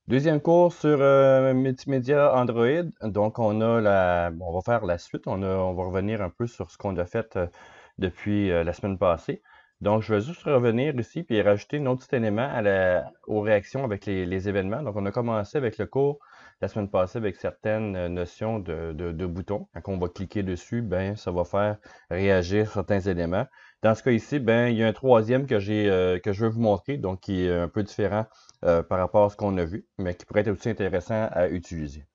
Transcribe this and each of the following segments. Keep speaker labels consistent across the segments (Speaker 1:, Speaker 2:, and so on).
Speaker 1: Deuxième cours sur multimédia Android. Donc, on va faire la suite. On va revenir un peu sur ce qu'on a fait depuis la semaine passée. Donc, je vais juste revenir ici puis rajouter un autre petit élément aux réactions avec les événements. Donc, on a commencé avec le cours la semaine passée avec certaines notions de boutons. Quand on va cliquer dessus, ben, ça va faire réagir certains éléments. Dans ce cas ici, ben, il y a un troisième que je veux vous montrer, donc qui est un peu différent par rapport à ce qu'on a vu, mais qui pourrait être aussi intéressant à utiliser.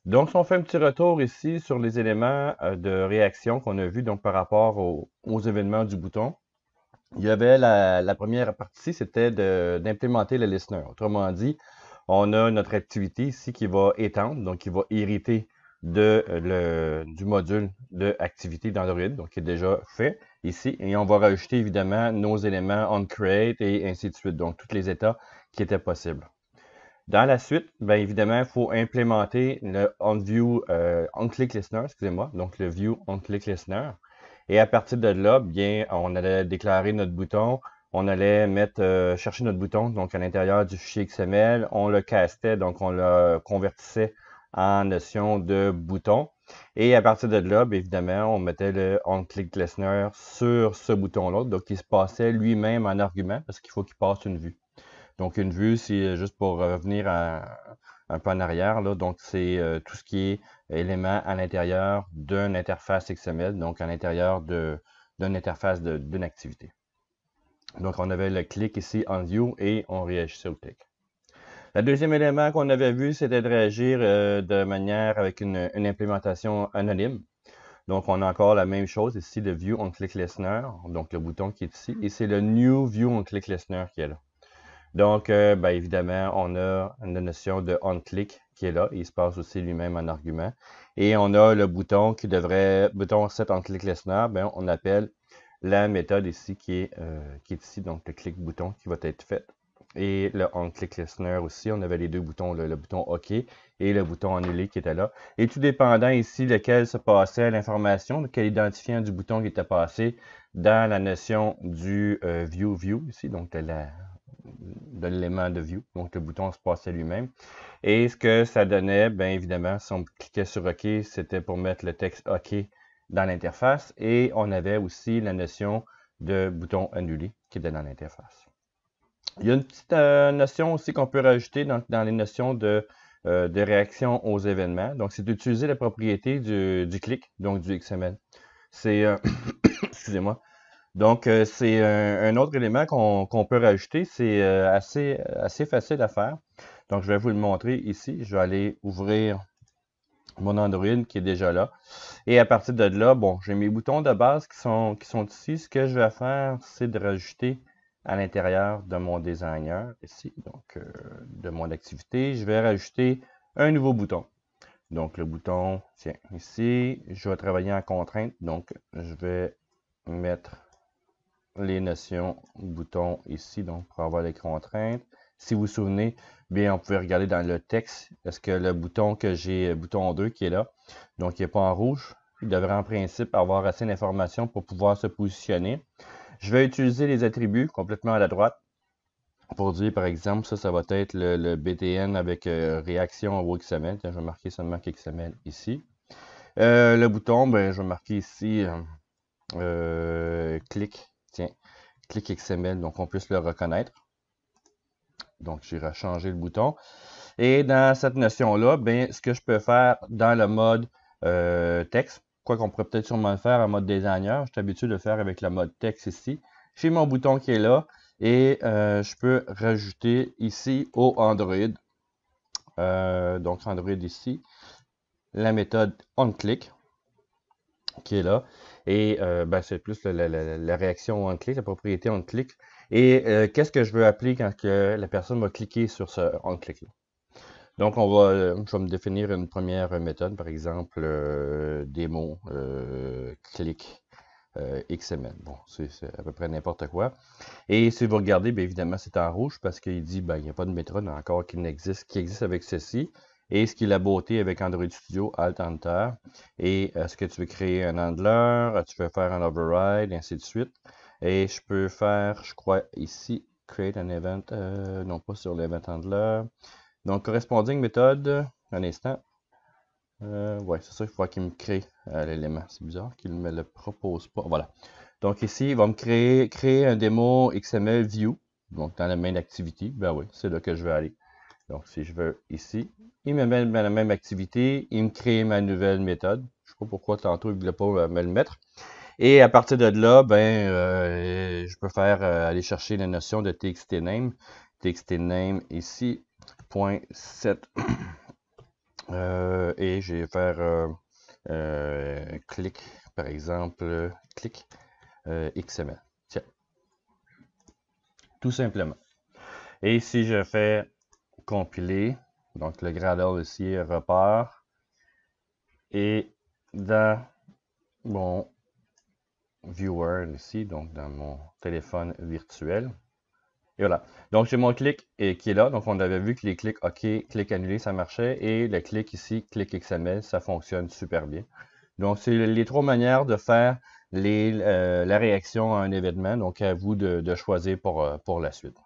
Speaker 1: Donc, si on fait un petit retour ici sur les éléments de réaction qu'on a vus donc par rapport aux événements du bouton, il y avait la première partie, c'était d'implémenter le listener. Autrement dit, on a notre activité ici qui va étendre, donc qui va hériter du module de activité d'Android, donc qui est déjà fait ici. Et on va rajouter évidemment nos éléments onCreate et ainsi de suite, donc tous les états qui étaient possibles. Dans la suite, bien évidemment, il faut implémenter le onView, onClick Listener, excusez-moi, donc le View onClick Listener. Et à partir de là, bien, on allait déclarer notre bouton, on allait chercher notre bouton, donc à l'intérieur du fichier XML, on le castait, donc on le convertissait en notion de bouton. Et à partir de là, bien évidemment, on mettait le onClick Listener sur ce bouton-là, donc il se passait lui-même en argument, parce qu'il faut qu'il passe une vue. Donc, une vue, c'est juste pour revenir un peu en arrière, là. Donc, c'est tout ce qui est élément à l'intérieur d'une interface XML, donc à l'intérieur d'une interface d'une activité. Donc, on avait le clic ici en view et on réagissait au clic. Le deuxième élément qu'on avait vu, c'était de réagir de manière avec une implémentation anonyme. Donc, on a encore la même chose ici, le View on Click Listener, donc le bouton qui est ici, et c'est le New View on Click Listener qui est là. Donc, ben, évidemment, on a la notion de onClick qui est là. Il se passe aussi lui-même en argument. Et on a le bouton bouton set onClick listener, ben, on appelle la méthode ici qui est ici, donc le clic bouton qui va être fait. Et le onClick listener aussi, on avait les deux boutons, le bouton OK et le bouton annuler qui était là. Et tout dépendant ici lequel se passait l'information, quel identifiant du bouton qui était passé dans la notion du view ici, donc de l'élément de view. Donc, le bouton se passait lui-même. Et ce que ça donnait, bien évidemment, si on cliquait sur OK, c'était pour mettre le texte OK dans l'interface. Et on avait aussi la notion de bouton annulé qui était dans l'interface. Il y a une petite notion aussi qu'on peut rajouter dans les notions de réaction aux événements. Donc, c'est d'utiliser la propriété du clic, donc du XML. C'est, excusez-moi, donc, c'est un autre élément qu'on peut rajouter. C'est assez facile à faire. Donc, je vais vous le montrer ici. Je vais aller ouvrir mon Android qui est déjà là. Et à partir de là, bon, j'ai mes boutons de base qui sont ici. Ce que je vais faire, c'est de rajouter à l'intérieur de mon designer, ici, donc de mon activité, je vais rajouter un nouveau bouton. Donc, le bouton, tiens, ici, je vais travailler en contrainte. Donc, je vais mettre les notions boutons ici, donc pour avoir les contraintes. Si vous vous souvenez, bien, on pouvait regarder dans le texte, est-ce que le bouton que j'ai, bouton 2 qui est là, donc il n'est pas en rouge, il devrait en principe avoir assez d'informations pour pouvoir se positionner. Je vais utiliser les attributs complètement à la droite pour dire, par exemple, ça va être le BTN avec réaction au XML. Tiens, je vais marquer seulement XML ici. Le bouton, ben, je vais marquer ici clic. Tiens, clic XML, donc on puisse le reconnaître. Donc, j'irai changer le bouton. Et dans cette notion-là, ben, ce que je peux faire dans le mode texte, quoi qu'on pourrait peut-être sûrement le faire en mode designer, je suis habitué de le faire avec le mode texte ici. J'ai mon bouton qui est là et je peux rajouter ici au Android, donc Android ici, la méthode onClick qui est là. Et ben, c'est plus la réaction onClick, la propriété onClick. Et qu'est-ce que je veux appeler quand que la personne va cliquer sur ce onClick-là? Donc, je vais me définir une première méthode, par exemple, démo, clic, XML. Bon, c'est à peu près n'importe quoi. Et si vous regardez, bien évidemment, c'est en rouge parce qu'il dit, ben, il n'y a pas de méthode encore qui existe avec ceci. Et ce qui est la beauté avec Android Studio, Alt Enter. Et est-ce que tu veux créer un handler, tu veux faire un override, ainsi de suite. Et je peux faire, je crois, ici, create an event, non pas sur l'event handler. Donc, corresponding méthode, un instant. Ouais, c'est ça, il faudra qu'il me crée l'élément. C'est bizarre qu'il ne me le propose pas. Voilà. Donc ici, il va me créer un démo XML view. Donc dans la main activity, ben oui, c'est là que je vais aller. Donc si je veux ici, il me met dans la même activité, il me crée ma nouvelle méthode. Je ne sais pas pourquoi tantôt il ne voulait pas me le mettre. Et à partir de là, je peux faire aller chercher la notion de txtName. txtName ici, point .set. Et je vais faire clic, par exemple, clic XML. Tiens, tout simplement. Et si je fais compiler, donc le Gradle ici repart, et dans mon viewer ici, donc dans mon téléphone virtuel, et voilà. Donc j'ai mon clic qui est là. Donc on avait vu que les clics OK, clic annulé, ça marchait. Et le clic ici, clic XML, ça fonctionne super bien. Donc c'est les trois manières de faire la réaction à un événement. Donc à vous de choisir pour la suite.